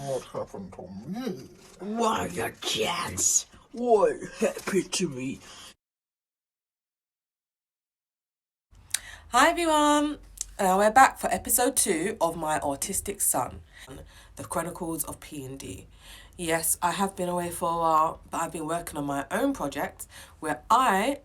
What happened to me? Why the chance? What happened to me? Hi everyone, we're back for episode 2 of my Autistic Son, the Chronicles of P D. Yes, I have been away for a while, but I've been working on my own project where I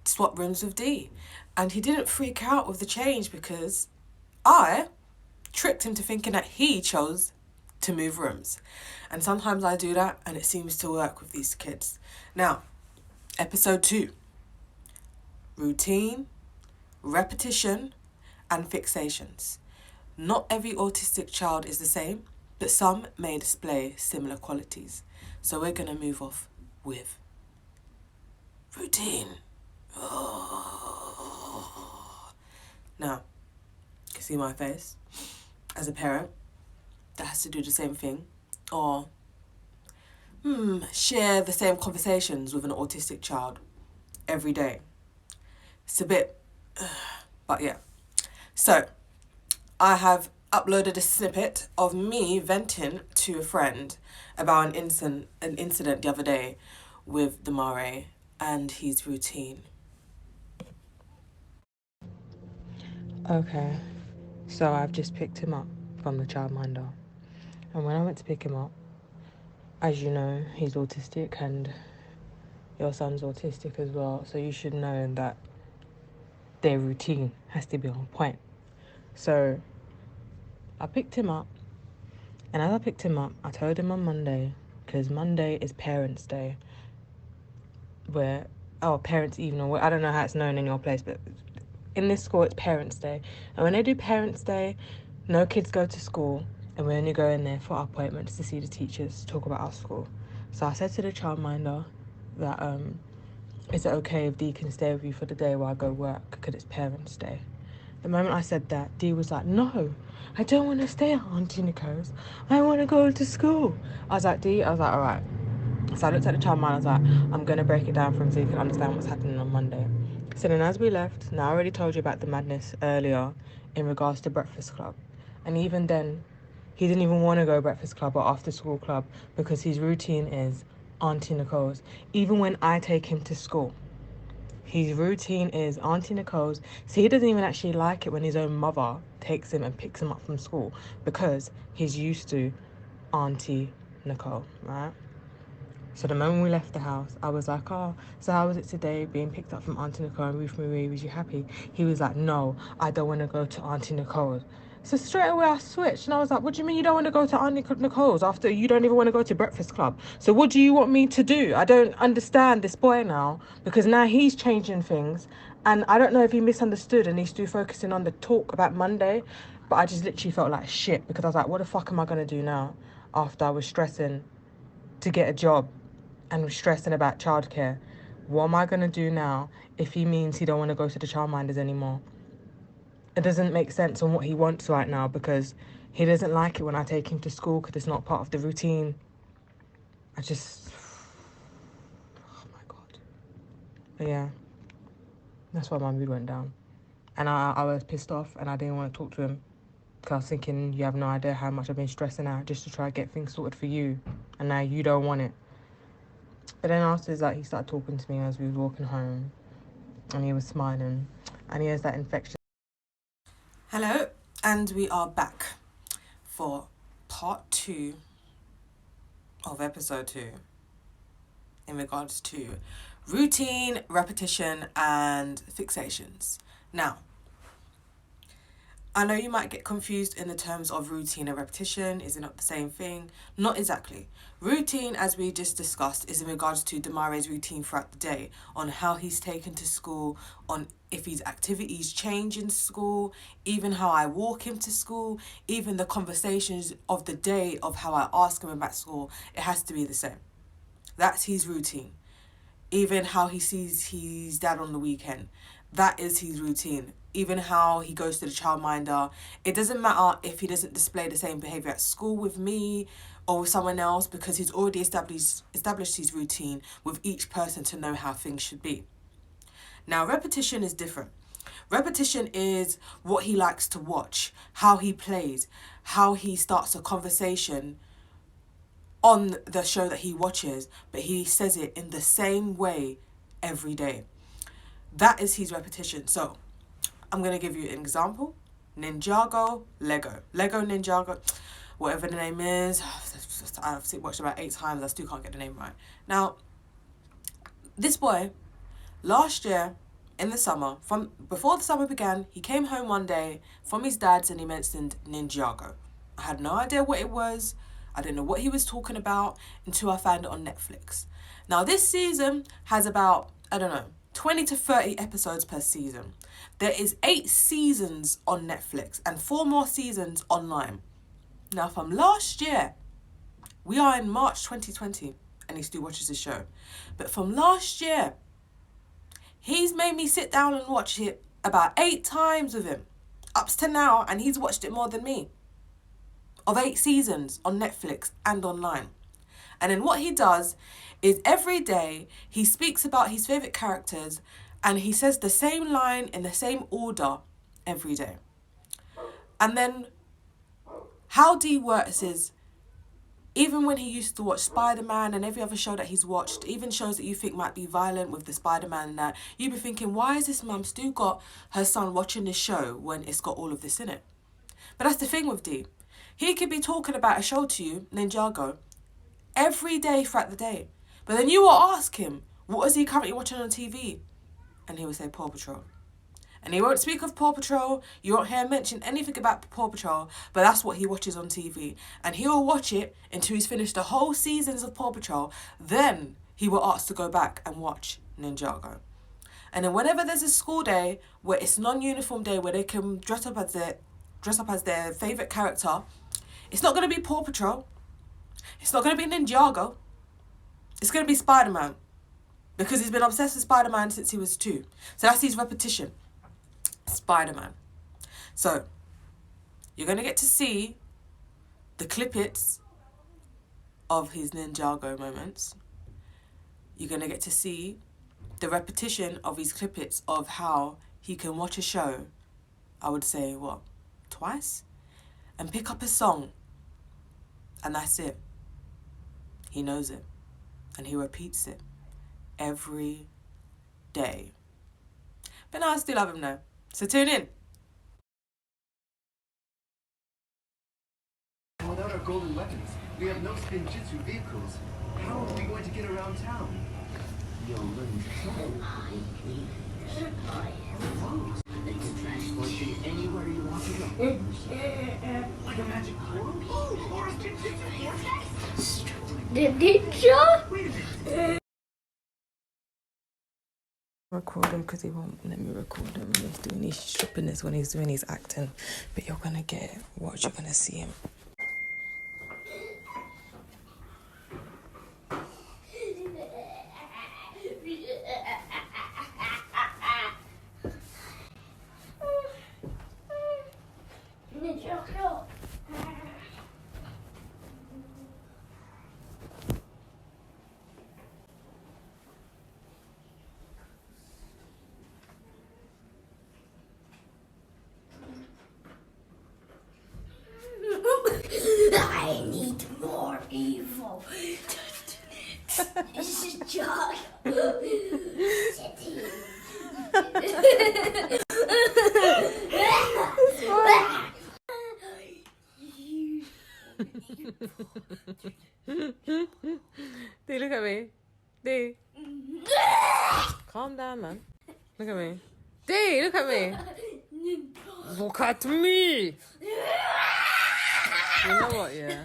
swap rooms with D. And he didn't freak out with the change because I tricked him to thinking that he chose to move rooms. And sometimes I do that and it seems to work with these kids. Now, episode 2. Routine, repetition, and fixations. Not every autistic child is the same, but some may display similar qualities. So we're going to move off with routine. Now, you can see my face. As a parent, that has to do the same thing. Or share the same conversations with an autistic child every day. It's a bit, but yeah. So, I have uploaded a snippet of me venting to a friend about an incident the other day with the Mare and his routine. Okay, so I've just picked him up from the childminder. And when I went to pick him up, as you know, he's autistic and your son's autistic as well. So you should know that their routine has to be on point. So I picked him up. And as I picked him up, I told him on Monday, because Monday is Parents' Day, Parents' Evening, I don't know how it's known in your place, but in this school it's Parents' Day. And when they do Parents' Day, no kids go to school, and we only go in there for appointments to see the teachers, to talk about our school. So I said to the childminder that, is it okay if Dee can stay with you for the day while I go work, because it's Parents' Day? The moment I said that, Dee was like, no, I don't want to stay at Auntie Nico's. I want to go to school. I was like, Dee, all right. So I looked at the childminder, I was like, I'm going to break it down for him so you can understand what's happening on Monday. So then as we left, now I already told you about the madness earlier in regards to Breakfast Club. And even then, he didn't even want to go Breakfast Club or after school club because his routine is Auntie Nico's. Even when I take him to school, his routine is Auntie Nicole's. So he doesn't even actually like it when his own mother takes him and picks him up from school because he's used to Auntie Nicole, right? So the moment we left the house, I was like, oh, so how was it today being picked up from Auntie Nicole and Ruth Marie? Was you happy? He was like, no, I don't want to go to Auntie Nicole's. So straight away I switched and I was like, what do you mean you don't want to go to Auntie Nicole's after you don't even want to go to Breakfast Club? So what do you want me to do? I don't understand this boy now because now he's changing things. And I don't know if he misunderstood and he's still focusing on the talk about Monday, but I just literally felt like shit because I was like, what the fuck am I going to do now after I was stressing to get a job and was stressing about childcare? What am I going to do now if he means he don't want to go to the childminders anymore? It doesn't make sense on what he wants right now because he doesn't like it when I take him to school because it's not part of the routine. Oh my God. But yeah, that's why my mood went down. And I was pissed off and I didn't want to talk to him because I was thinking, you have no idea how much I've been stressing out just to try to get things sorted for you. And now you don't want it. But then afterwards, he started talking to me as we was walking home, and he was smiling, and he has that infection. Hello, and we are back for part 2 of episode 2 in regards to routine, repetition, and fixations. Now, I know you might get confused in the terms of routine and repetition. Is it not the same thing? Not exactly. Routine, as we just discussed, is in regards to Demare's routine throughout the day, on how he's taken to school, on if his activities change in school, even how I walk him to school, even the conversations of the day of how I ask him about school. It has to be the same. That's his routine. Even how he sees his dad on the weekend. That is his routine. Even how he goes to the childminder. It doesn't matter if he doesn't display the same behaviour at school with me or with someone else because he's already established his routine with each person to know how things should be. Now, repetition is different. Repetition is what he likes to watch, how he plays, how he starts a conversation on the show that he watches, but he says it in the same way every day. That is his repetition. So I'm going to give you an example. Ninjago, Lego Ninjago, whatever the name is. I've watched it about 8 times. I still can't get the name right. Now, this boy, last year in the summer, from before the summer began, he came home one day from his dad's and he mentioned Ninjago. I had no idea what it was. I didn't know what he was talking about until I found it on Netflix. Now, this season has about, 20 to 30 episodes per season. There is 8 seasons on Netflix and 4 more seasons online. Now, from last year, we are in March 2020 and he still watches the show. But from last year, he's made me sit down and watch it about 8 times with him. Up to now, and he's watched it more than me. Of 8 seasons on Netflix and online. And then what he does is every day he speaks about his favourite characters and he says the same line in the same order every day. And then how D works is, even when he used to watch SPIDERMAN and every other show that he's watched, even shows that you think might be violent with the SPIDERMAN and that, you'd be thinking, why is this mum still got her son watching this show when it's got all of this in it? But that's the thing with D. He could be talking about a show to you, Ninjago, every day throughout the day. But then you will ask him, what is he currently watching on TV? And he will say Paw Patrol. And he won't speak of Paw Patrol. You won't hear him mention anything about Paw Patrol, but that's what he watches on TV. And he will watch it until he's finished the whole seasons of Paw Patrol. Then he will ask to go back and watch Ninjago. And then whenever there's a school day where it's non-uniform day where they can dress up as their favourite character, it's not going to be Paw Patrol. It's not going to be Ninjago. It's going to be Spider-Man. Because he's been obsessed with Spider-Man since he was 2. So that's his repetition. Spider-Man. So, you're going to get to see the clippets of his Ninjago moments. You're going to get to see the repetition of his clippets of how he can watch a show, I would say, twice? And pick up a song. And that's it. He knows it. And he repeats it every day. But no, I still love him now. So tune in. Without our golden weapons, we have no spinjitzu vehicles. How are we going to get around town? You'll learn They can transport you anywhere you want to go. Like a magic portal? Or a spinjitzu vortex? The ninja? Record him because he won't let me record him when he's doing his strippiness, when he's doing his acting. But you're gonna get it. Watch, you're gonna see him. I need more evil. This is John. D, look at me. D. Calm down, man. Look at me. D, look at me. Look at me. You know what, yeah?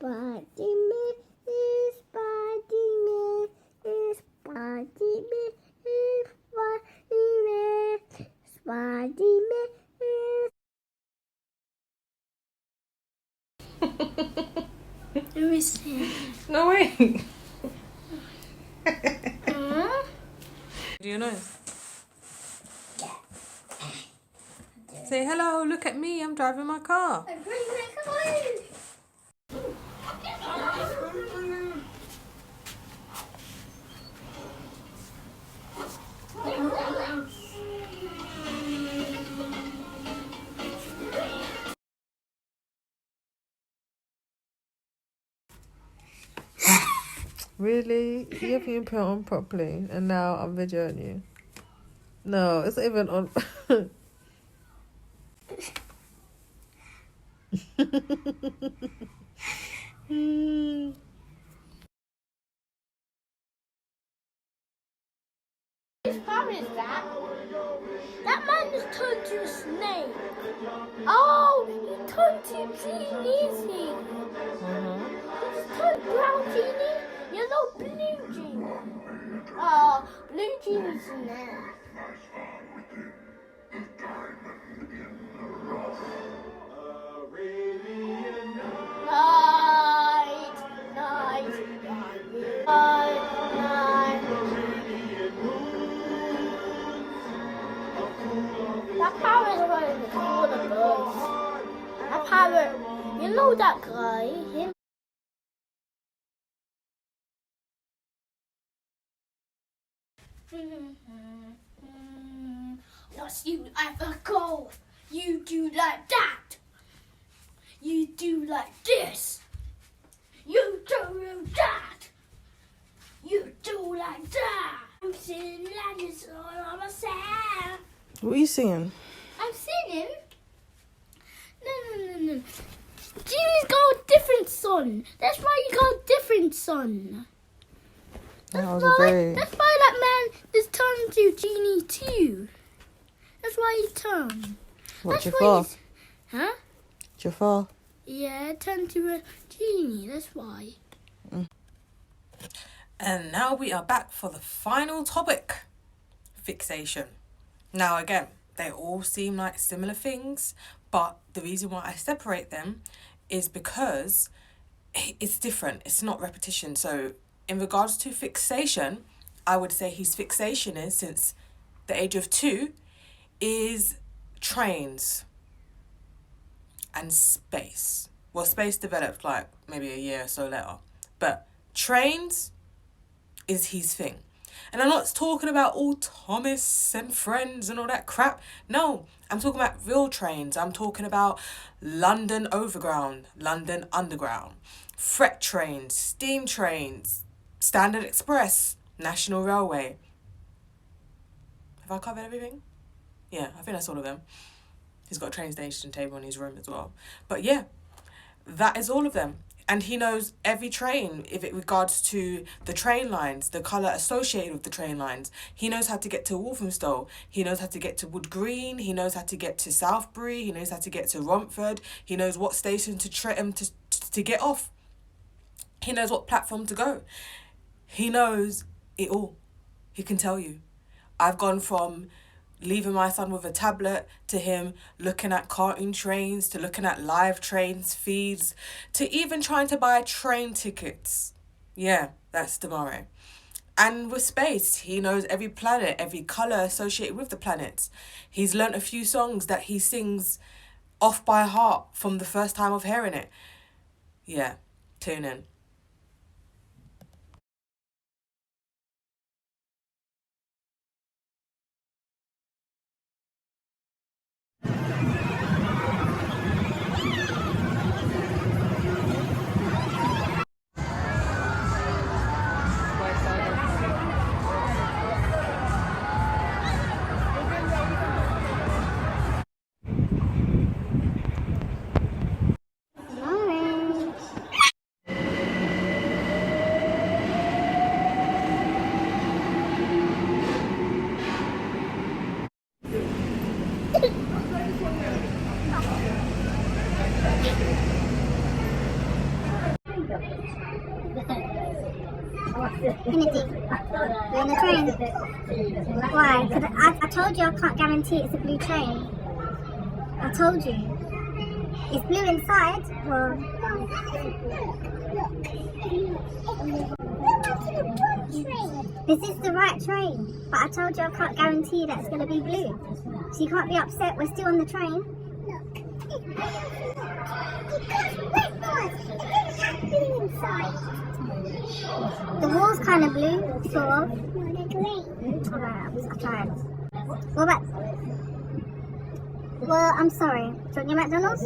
Spider-Man, Spider-Man, Spider-Man, Spider-Man, Spider-Man. Let me see. No way. Do you know? say, hello, look at me, I'm driving my car. I'm bringing my car. Really? You haven't even put it on properly and now I'm videoing you. No, it's not even on. Whose power is that? That man just turned to a snake. Oh, he turned to genie. He just turned brown genie, yellow blue genie. Oh, blue genie's in there. Night, night, night, night. That power is going to kill the birds. That power, you know that guy? Lost you ever go? You do like that. You do like this. You do that. You do like that. I'm singing like this all myself. What are you singing? I'm singing. No. Genie's got a different son. That's why you got a different son. That's why that man just turned to Genie too. That's why he turned. What, That's Jafar? why huh? Jafar? Yeah, it turned to a Genie. That's why. And now we are back for the final topic, fixation. Now again, they all seem like similar things, but the reason why I separate them is because it's different. It's not repetition. So in regards to fixation, I would say his fixation is, since the age of 2, is trains and space. Well, space developed like maybe a year or so later, but trains is his thing. And I'm not talking about all Thomas and Friends and all that crap. No, I'm talking about real trains. I'm talking about London Overground, London Underground, freight trains, steam trains, Standard Express, National Railway. Have I covered everything? Yeah, I think that's all of them. He's got a train station table in his room as well. But yeah, that is all of them. And he knows every train, if it regards to the train lines, the colour associated with the train lines. He knows how to get to Walthamstow. He knows how to get to Wood Green. He knows how to get to Southbury. He knows how to get to Romford. He knows what station to get off. He knows what platform to go. He knows it all. He can tell you. I've gone from leaving my son with a tablet to him looking at cartoon trains, to looking at live trains feeds, to even trying to buy train tickets. Yeah, that's tomorrow. And with space, he knows every planet, every colour associated with the planets. He's learnt a few songs that he sings off by heart from the first time of hearing it. Yeah, tune in. Kennedy, we're in a train. Why? Because I told you I can't guarantee it's a blue train. I told you. It's blue inside. Well, this is the right train, but I told you I can't guarantee that it's going to be blue. So you can't be upset, we're still on the train. Look. Inside. The wall's kind of blue, sort of. No, they're green. I'll try it. What about... Well, I'm sorry. Do you want your McDonald's?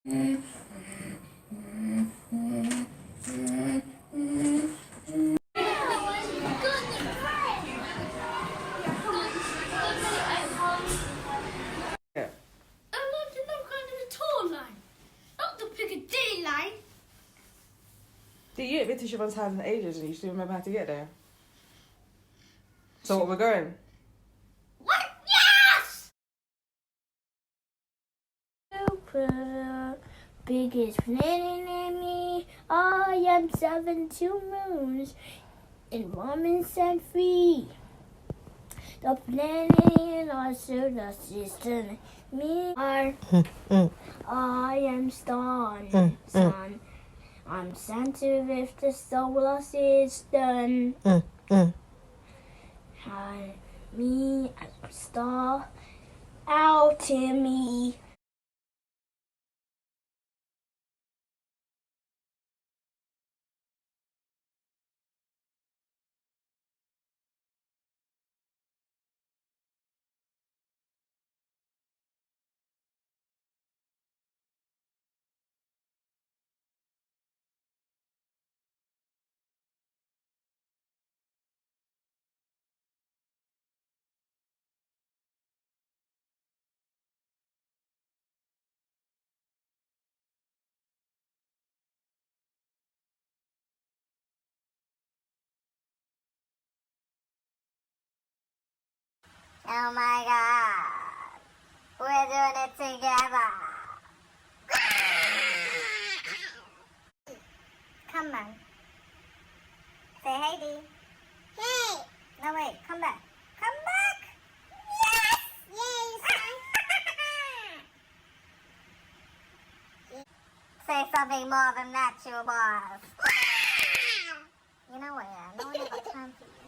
Yes. You ain't been to Siobhan's house in ages and you still remember how to get there. So what, we're going? What? Yes! Biggest planet in me. I am 72 moons and 1 minute set free. The planet in our solar system. Me are I am sun. I'm center with the solar system. Me a star out to me. Oh my God, we're doing it together. Come on. Say hey, Dee. Hey. No, wait, come back. Come back. Yes. Yes. Say something more than that, you boss. You know what, yeah, no one got time for you.